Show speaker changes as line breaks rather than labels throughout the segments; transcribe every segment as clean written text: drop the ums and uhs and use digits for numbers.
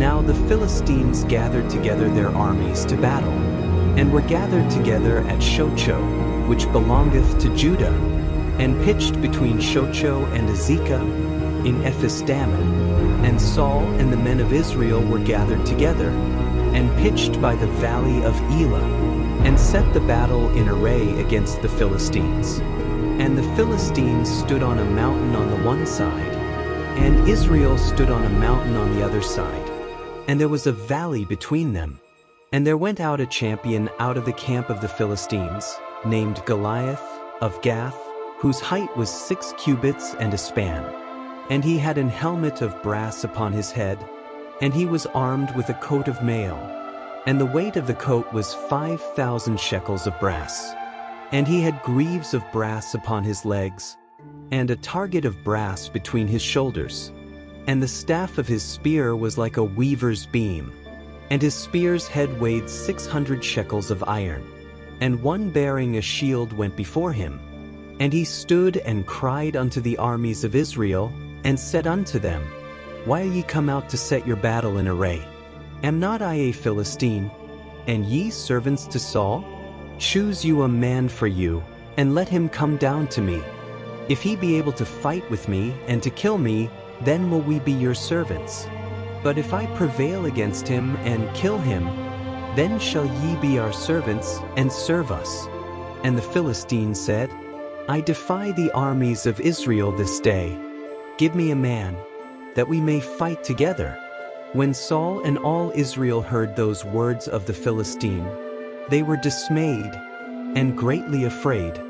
Now the Philistines gathered together their armies to battle, and were gathered together at Shochoh, which belongeth to Judah, and pitched between Shochoh and Azekah in Ephes-dammim. And Saul and the men of Israel were gathered together, and pitched by the valley of Elah, and set the battle in array against the Philistines. And the Philistines stood on a mountain on the one side, and Israel stood on a mountain on the other side, and there was a valley between them. And there went out a champion out of the camp of the Philistines, named Goliath of Gath, whose height was 6 cubits and a span. And he had an helmet of brass upon his head, and he was armed with a coat of mail, and the weight of the coat was 5,000 shekels of brass. And he had greaves of brass upon his legs, and a target of brass between his shoulders. And the staff of his spear was like a weaver's beam, and his spear's head weighed 600 shekels of iron. And one bearing a shield went before him. And he stood and cried unto the armies of Israel, and said unto them, Why are ye come out to set your battle in array? Am not I a Philistine, and ye servants to Saul? Choose you a man for you, and let him come down to me. If he be able to fight with me, and to kill me, then will we be your servants. But if I prevail against him, and kill him, then shall ye be our servants, and serve us. And the Philistine said, I defy the armies of Israel this day. Give me a man, that we may fight together. When Saul and all Israel heard those words of the Philistine, they were dismayed, and greatly afraid.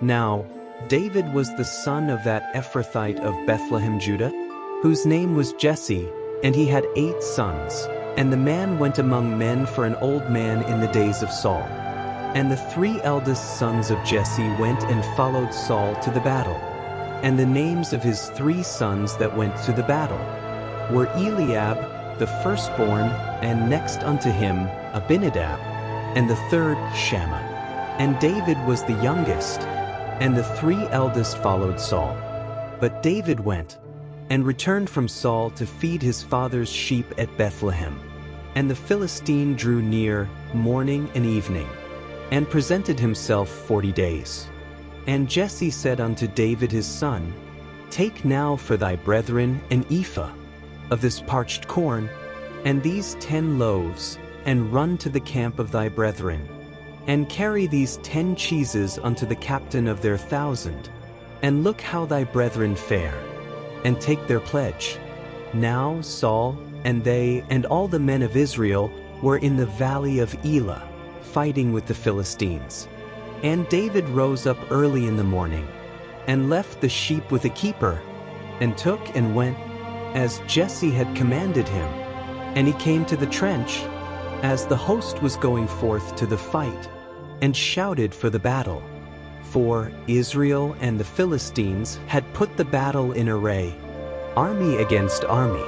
Now David was the son of that Ephrathite of Bethlehem Judah, whose name was Jesse, and he had 8 sons. And the man went among men for an old man in the days of Saul. And the 3 eldest sons of Jesse went and followed Saul to the battle. And the names of his 3 sons that went to the battle were Eliab, the firstborn, and next unto him Abinadab, and the third Shammah. And David was the youngest, and the 3 eldest followed Saul. But David went, and returned from Saul to feed his father's sheep at Bethlehem. And the Philistine drew near morning and evening, and presented himself 40 days. And Jesse said unto David his son, Take now for thy brethren an ephah of this parched corn, and these 10 loaves, and run to the camp of thy brethren, and carry these 10 cheeses unto the captain of their 1,000, and look how thy brethren fare, and take their pledge. Now Saul and they and all the men of Israel were in the valley of Elah, fighting with the Philistines. And David rose up early in the morning, and left the sheep with a keeper, and took and went, as Jesse had commanded him. And he came to the trench, as the host was going forth to the fight, and shouted for the battle. For Israel and the Philistines had put the battle in array, army against army.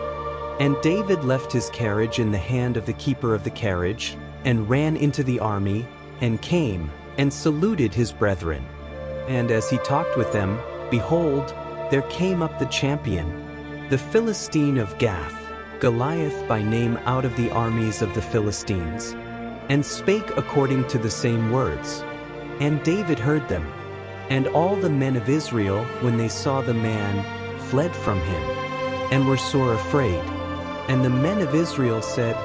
And David left his carriage in the hand of the keeper of the carriage, and ran into the army, and came, and saluted his brethren. And as he talked with them, behold, there came up the champion, the Philistine of Gath, Goliath by name, out of the armies of the Philistines, and spake according to the same words. And David heard them. And all the men of Israel, when they saw the man, fled from him, and were sore afraid. And the men of Israel said,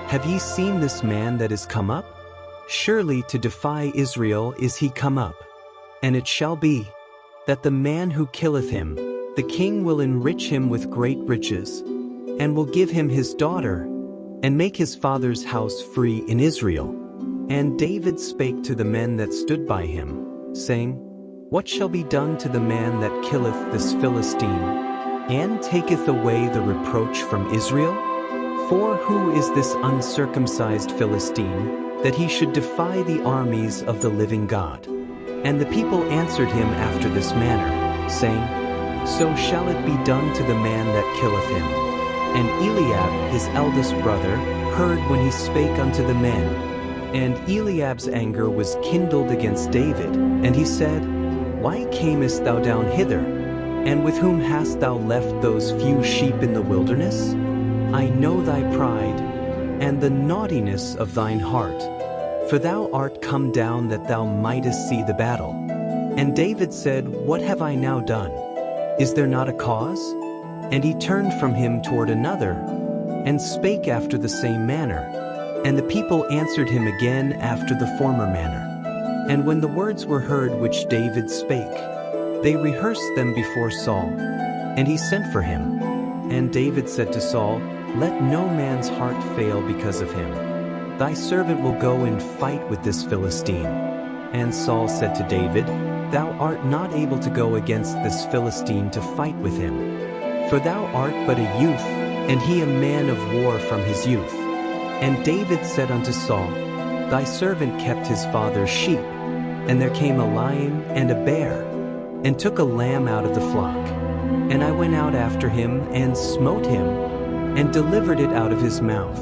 Have ye seen this man that is come up? Surely to defy Israel is he come up. And it shall be, that the man who killeth him, the king will enrich him with great riches, and will give him his daughter, and make his father's house free in Israel. And David spake to the men that stood by him, saying, What shall be done to the man that killeth this Philistine, and taketh away the reproach from Israel? For who is this uncircumcised Philistine, that he should defy the armies of the living God? And the people answered him after this manner, saying, So shall it be done to the man that killeth him. And Eliab his eldest brother heard when he spake unto the men. And Eliab's anger was kindled against David, and he said, Why camest thou down hither? And with whom hast thou left those few sheep in the wilderness? I know thy pride, and the naughtiness of thine heart. For thou art come down that thou mightest see the battle. And David said, What have I now done? Is there not a cause? And he turned from him toward another, and spake after the same manner. And the people answered him again after the former manner. And when the words were heard which David spake, they rehearsed them before Saul. And he sent for him. And David said to Saul, Let no man's heart fail because of him. Thy servant will go and fight with this Philistine. And Saul said to David, Thou art not able to go against this Philistine to fight with him. For thou art but a youth, and he a man of war from his youth. And David said unto Saul, Thy servant kept his father's sheep, and there came a lion and a bear, and took a lamb out of the flock. And I went out after him, and smote him, and delivered it out of his mouth.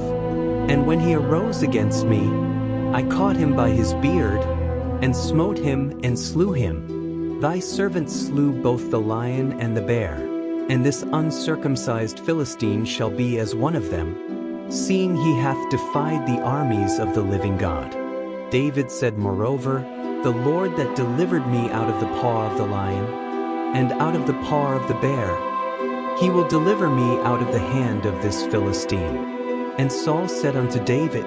And when he arose against me, I caught him by his beard, and smote him, and slew him. Thy servant slew both the lion and the bear, and this uncircumcised Philistine shall be as one of them, seeing he hath defied the armies of the living God. David said moreover, The Lord that delivered me out of the paw of the lion, and out of the paw of the bear, he will deliver me out of the hand of this Philistine. And Saul said unto David,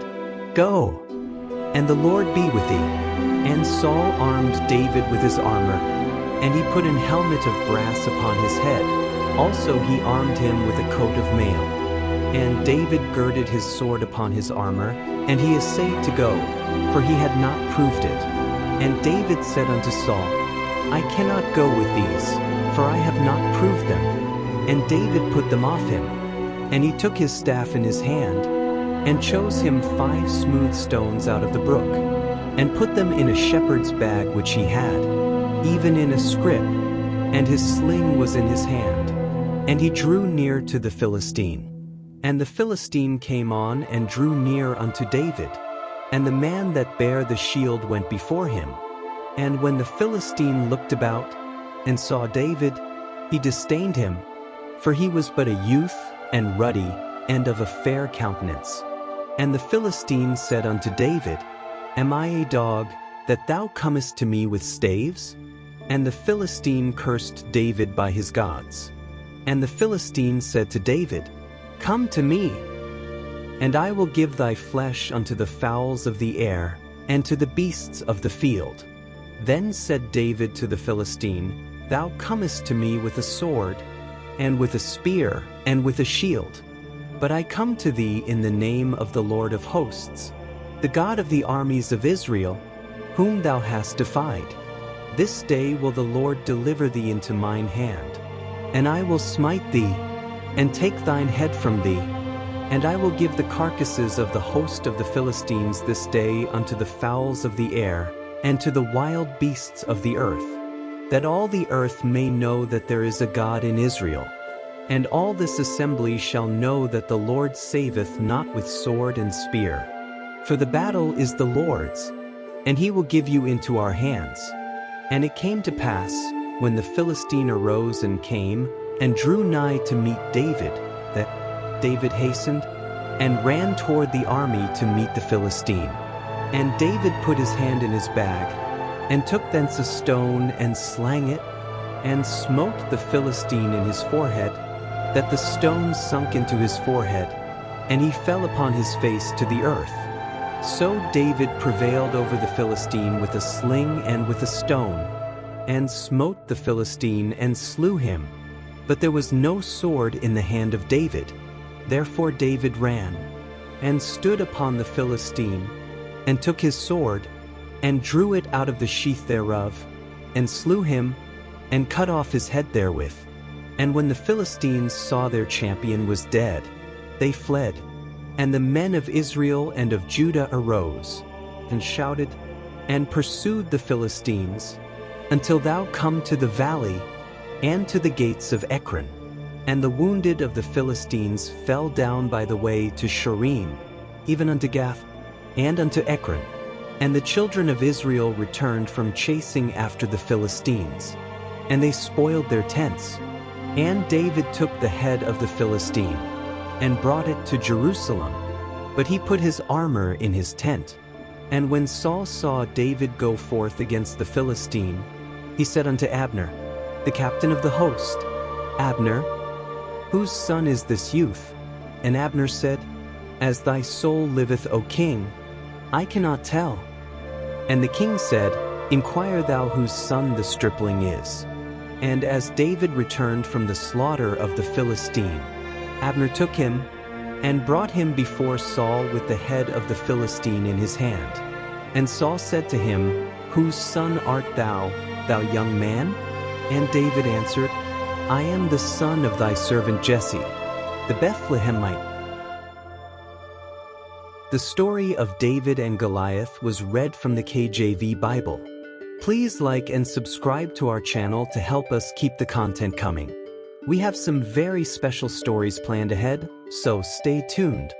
Go, and the Lord be with thee. And Saul armed David with his armor, and he put an helmet of brass upon his head. Also he armed him with a coat of mail. And David girded his sword upon his armor, and he essayed to go, for he had not proved it. And David said unto Saul, I cannot go with these, for I have not proved them. And David put them off him. And he took his staff in his hand, and chose him 5 smooth stones out of the brook, and put them in a shepherd's bag which he had, even in a scrip, and his sling was in his hand. And he drew near to the Philistine. And the Philistine came on and drew near unto David, and the man that bare the shield went before him. And when the Philistine looked about, and saw David, he disdained him, for he was but a youth, and ruddy, and of a fair countenance. And the Philistine said unto David, Am I a dog, that thou comest to me with staves? And the Philistine cursed David by his gods. And the Philistine said to David, Come to me, and I will give thy flesh unto the fowls of the air, and to the beasts of the field. Then said David to the Philistine, Thou comest to me with a sword, and with a spear, and with a shield. But I come to thee in the name of the Lord of hosts, the God of the armies of Israel, whom thou hast defied. This day will the Lord deliver thee into mine hand, and I will smite thee, and take thine head from thee, and I will give the carcasses of the host of the Philistines this day unto the fowls of the air, and to the wild beasts of the earth, that all the earth may know that there is a God in Israel. And all this assembly shall know that the Lord saveth not with sword and spear. For the battle is the Lord's, and he will give you into our hands. And it came to pass, when the Philistine arose and came, and drew nigh to meet David, that David hastened, and ran toward the army to meet the Philistine. And David put his hand in his bag, and took thence a stone, and slang it, and smote the Philistine in his forehead, that the stone sunk into his forehead, and he fell upon his face to the earth. So David prevailed over the Philistine with a sling and with a stone, and smote the Philistine and slew him. But there was no sword in the hand of David. Therefore David ran, and stood upon the Philistine, and took his sword, and drew it out of the sheath thereof, and slew him, and cut off his head therewith. And when the Philistines saw their champion was dead, they fled. And the men of Israel and of Judah arose, and shouted, and pursued the Philistines, until thou come to the valley, and to the gates of Ekron. And the wounded of the Philistines fell down by the way to Sharim, even unto Gath, and unto Ekron. And the children of Israel returned from chasing after the Philistines, and they spoiled their tents. And David took the head of the Philistine, and brought it to Jerusalem. But he put his armor in his tent. And when Saul saw David go forth against the Philistine, he said unto Abner, the captain of the host, Abner, whose son is this youth? And Abner said, As thy soul liveth, O king, I cannot tell. And the king said, Inquire thou whose son the stripling is. And as David returned from the slaughter of the Philistine, Abner took him and brought him before Saul with the head of the Philistine in his hand. And Saul said to him, Whose son art thou, thou young man? And David answered, I am the son of thy servant Jesse, the Bethlehemite. The story of David and Goliath was read from the KJV Bible. Please like and subscribe to our channel to help us keep the content coming. We have some very special stories planned ahead, so stay tuned.